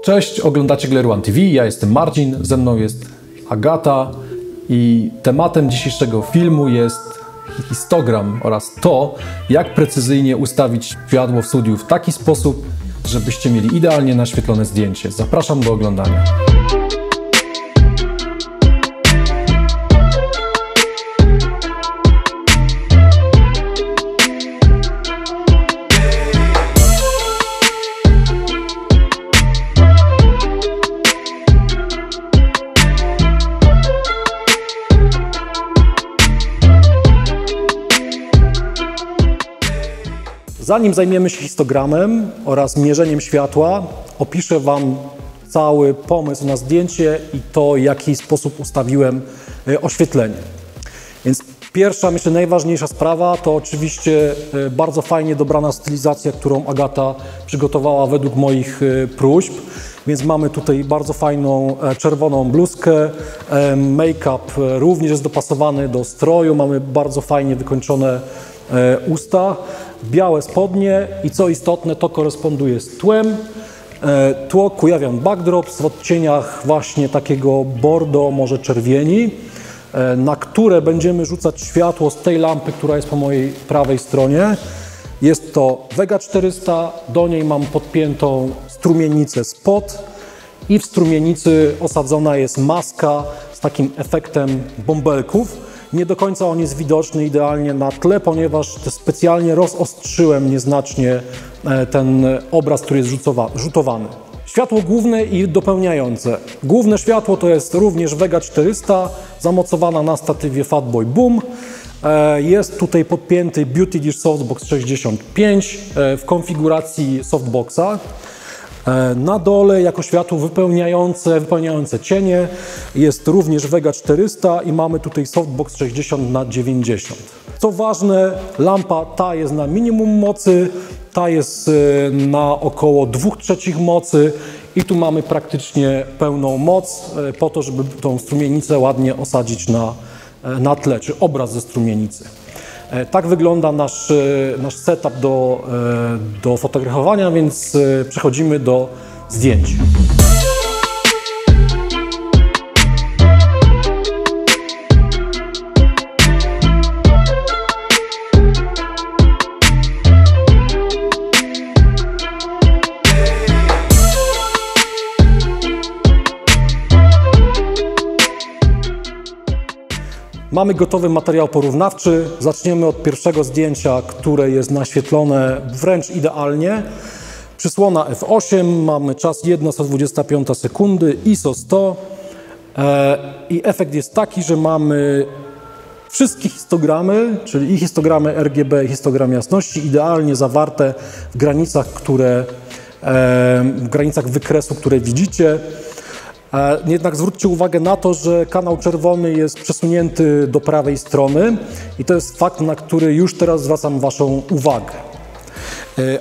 Cześć, oglądacie Glaire One TV, ja jestem Marcin, ze mną jest Agata i tematem dzisiejszego filmu jest histogram oraz to, jak precyzyjnie ustawić światło w studiu w taki sposób, żebyście mieli idealnie naświetlone zdjęcie. Zapraszam do oglądania. Zanim zajmiemy się histogramem oraz mierzeniem światła, opiszę Wam cały pomysł na zdjęcie i to, w jaki sposób ustawiłem oświetlenie. Więc pierwsza, myślę, najważniejsza sprawa to oczywiście bardzo fajnie dobrana stylizacja, którą Agata przygotowała według moich próśb. Więc mamy tutaj bardzo fajną czerwoną bluzkę, make-up również jest dopasowany do stroju, mamy bardzo fajnie wykończone usta, białe spodnie i co istotne, to koresponduje z tłem. Tło Kujawian Backdrop w odcieniach właśnie takiego bordo, może czerwieni, na które będziemy rzucać światło z tej lampy, która jest po mojej prawej stronie. Jest to Vega 400, do niej mam podpiętą strumienicę spot i w strumienicy osadzona jest maska z takim efektem bąbelków. Nie do końca on jest widoczny idealnie na tle, ponieważ specjalnie rozostrzyłem nieznacznie ten obraz, który jest rzutowany. Światło główne i dopełniające. Główne światło to jest również Vega 400, zamocowana na statywie Fatboy Boom. Jest tutaj podpięty Beauty Dish Softbox 65 w konfiguracji softboxa. Na dole jako światło wypełniające cienie jest również Vega 400 i mamy tutaj softbox 60×90. Co ważne, lampa ta jest na minimum mocy, ta jest na około 2/3 mocy i tu mamy praktycznie pełną moc po to, żeby tą strumienicę ładnie osadzić na tle, czy obraz ze strumienicy. Tak wygląda nasz setup do fotografowania, więc przechodzimy do zdjęć. Mamy gotowy materiał porównawczy. Zaczniemy od pierwszego zdjęcia, które jest naświetlone wręcz idealnie. Przysłona f8, mamy czas 1/125 sekundy, ISO 100 i efekt jest taki, że mamy wszystkie histogramy, czyli i histogramy RGB, i histogram jasności idealnie zawarte w granicach wykresu, które widzicie. Jednak zwróćcie uwagę na to, że kanał czerwony jest przesunięty do prawej strony i to jest fakt, na który już teraz zwracam Waszą uwagę.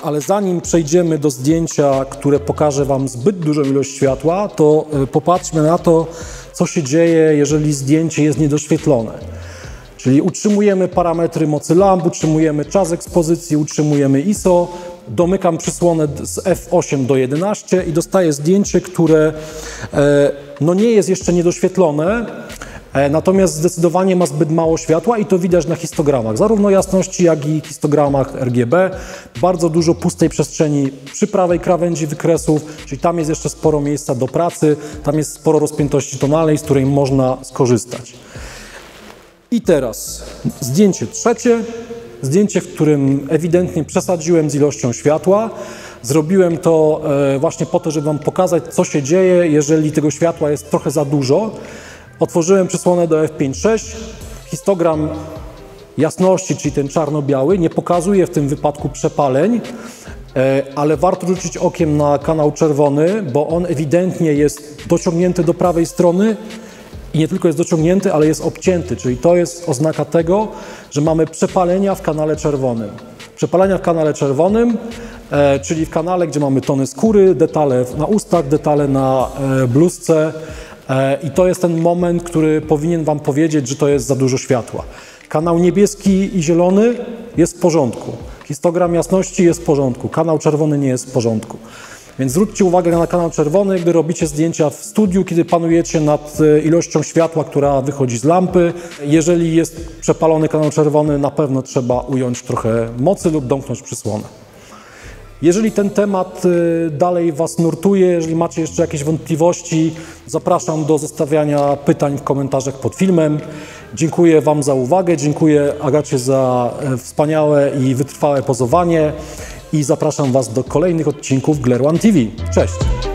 Ale zanim przejdziemy do zdjęcia, które pokaże Wam zbyt dużą ilość światła, to popatrzmy na to, co się dzieje, jeżeli zdjęcie jest niedoświetlone. Czyli utrzymujemy parametry mocy lamp, utrzymujemy czas ekspozycji, utrzymujemy ISO, domykam przysłonę z f8 do 11 i dostaję zdjęcie, które no nie jest jeszcze niedoświetlone, natomiast zdecydowanie ma zbyt mało światła i to widać na histogramach, zarówno jasności, jak i histogramach RGB. Bardzo dużo pustej przestrzeni przy prawej krawędzi wykresów, czyli tam jest jeszcze sporo miejsca do pracy, tam jest sporo rozpiętości tonalnej, z której można skorzystać. I teraz zdjęcie trzecie. Zdjęcie, w którym ewidentnie przesadziłem z ilością światła. Zrobiłem to właśnie po to, żeby Wam pokazać, co się dzieje, jeżeli tego światła jest trochę za dużo. Otworzyłem przysłonę do f5.6. Histogram jasności, czyli ten czarno-biały, nie pokazuje w tym wypadku przepaleń, ale warto rzucić okiem na kanał czerwony, bo on ewidentnie jest dociągnięty do prawej strony. I nie tylko jest dociągnięty, ale jest obcięty, czyli to jest oznaka tego, że mamy przepalenia w kanale czerwonym. Przepalenia w kanale czerwonym, czyli w kanale, gdzie mamy tony skóry, detale na ustach, detale na bluzce i to jest ten moment, który powinien Wam powiedzieć, że to jest za dużo światła. Kanał niebieski i zielony jest w porządku. Histogram jasności jest w porządku. Kanał czerwony nie jest w porządku. Więc zwróćcie uwagę na kanał czerwony, gdy robicie zdjęcia w studiu, kiedy panujecie nad ilością światła, która wychodzi z lampy. Jeżeli jest przepalony kanał czerwony, na pewno trzeba ująć trochę mocy lub domknąć przysłonę. Jeżeli ten temat dalej Was nurtuje, jeżeli macie jeszcze jakieś wątpliwości, zapraszam do zostawiania pytań w komentarzach pod filmem. Dziękuję Wam za uwagę, dziękuję Agacie za wspaniałe i wytrwałe pozowanie i zapraszam Was do kolejnych odcinków Glare One TV. Cześć!